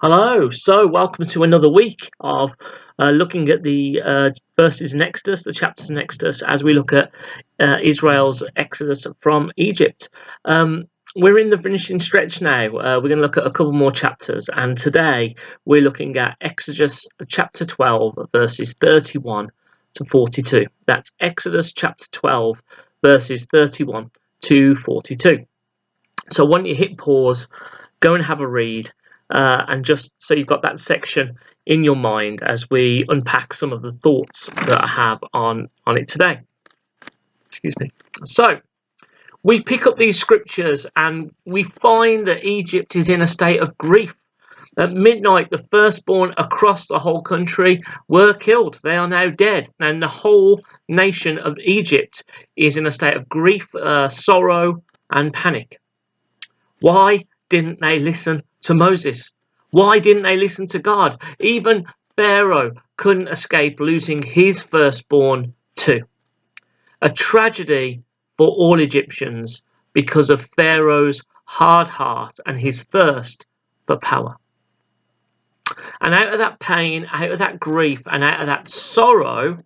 Hello, so welcome to another week of looking at the verses in Exodus, the chapters in Exodus, as we look at Israel's exodus from Egypt. We're in the finishing stretch now. We're going to look at a couple more chapters, and today we're looking at Exodus chapter 12, verses 31 to 42. That's Exodus chapter 12, verses 31 to 42. So why don't you hit pause, go and have a read, and just so you've got that section in your mind as we unpack some of the thoughts that I have on it today. Excuse me. So we pick up these scriptures and we find that Egypt is in a state of grief. At midnight, the firstborn across the whole country were killed. They are now dead, and the whole nation of Egypt is in a state of grief, sorrow, and panic. Why didn't they listen to Moses? Why didn't they listen to God? Even Pharaoh couldn't escape losing his firstborn too. A tragedy for all Egyptians because of Pharaoh's hard heart and his thirst for power. And out of that pain, out of that grief, and out of that sorrow,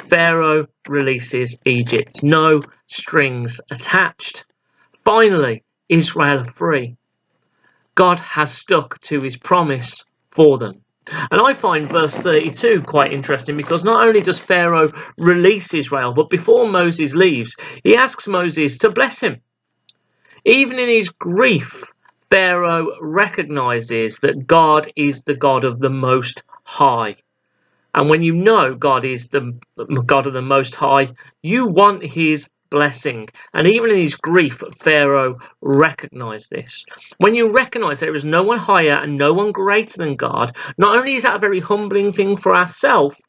Pharaoh releases Egypt. No strings attached. Finally, Israel are free. God has stuck to his promise for them. And I find verse 32 quite interesting because not only does Pharaoh release Israel, but before Moses leaves, he asks Moses to bless him. Even in his grief, Pharaoh recognizes that God is the God of the Most High. And when you know God is the God of the Most High, you want his blessing. And even in his grief, Pharaoh recognized this. When you recognize there is no one higher and no one greater than God, not only is that a very humbling thing for ourselves,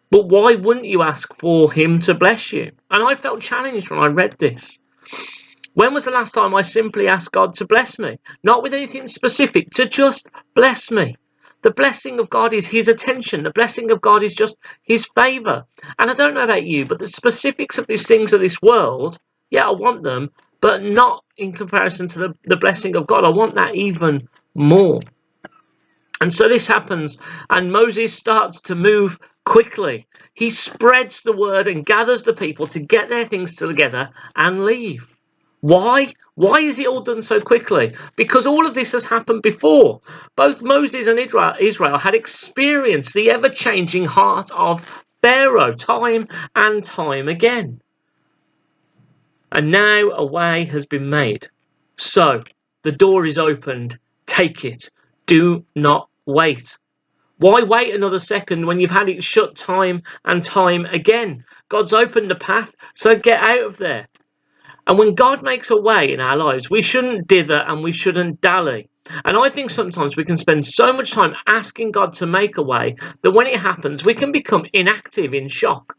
but why wouldn't you ask for him to bless you? And I felt challenged when I read this. When was the last time I simply asked God to bless me? Not with anything specific, to just bless me. The blessing of God is his attention. The blessing of God is just his favour. And I don't know about you, but the specifics of these things of this world, yeah, I want them, but not in comparison to the blessing of God. I want that even more. And so this happens, and Moses starts to move quickly. He spreads the word and gathers the people to get their things together and leave. Why? Why is it all done so quickly? Because all of this has happened before. Both Moses and Israel had experienced the ever-changing heart of Pharaoh time and time again. And now a way has been made. So the door is opened. Take it. Do not wait. Why wait another second when you've had it shut time and time again? God's opened the path, so get out of there. And when God makes a way in our lives, we shouldn't dither and we shouldn't dally. And I think sometimes we can spend so much time asking God to make a way that when it happens, we can become inactive in shock.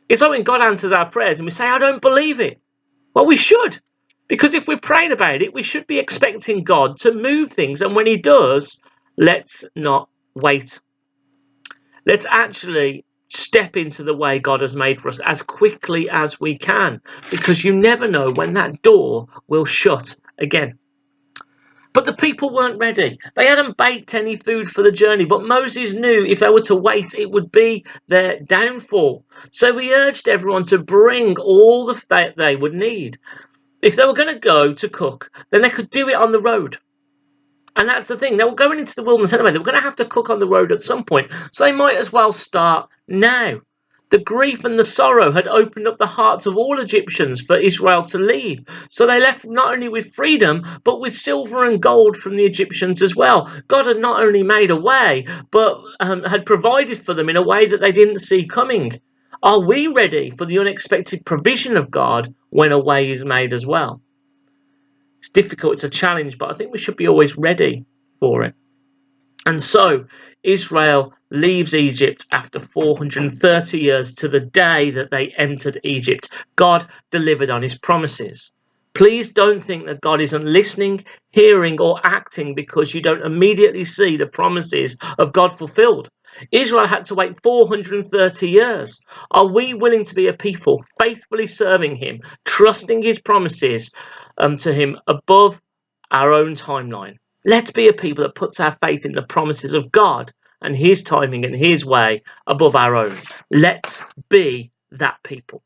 It's like when God answers our prayers and we say, I don't believe it. Well, we should. Because if we're praying about it, we should be expecting God to move things. And when he does, let's not wait. Let's actually step into the way God has made for us as quickly as we can, because you never know when that door will shut again. But the people weren't ready. They hadn't baked any food for the journey, but Moses knew if they were to wait, it would be their downfall. So he urged everyone to bring all that they would need. If they were going to go to cook, then they could do it on the road. And that's the thing. They were going into the wilderness anyway. They were going to have to cook on the road at some point. So they might as well start now. The grief and the sorrow had opened up the hearts of all Egyptians for Israel to leave. So they left not only with freedom, but with silver and gold from the Egyptians as well. God had not only made a way, but had provided for them in a way that they didn't see coming. Are we ready for the unexpected provision of God when a way is made as well? It's difficult, it's a challenge, but I think we should be always ready for it. And so Israel leaves Egypt after 430 years to the day that they entered Egypt. God delivered on his promises. Please don't think that God isn't listening, hearing, or acting because you don't immediately see the promises of God fulfilled. Israel had to wait 430 years. Are we willing to be a people faithfully serving him, trusting his promises to him above our own timeline? Let's be a people that puts our faith in the promises of God and His timing and His way above our own. Let's be that people.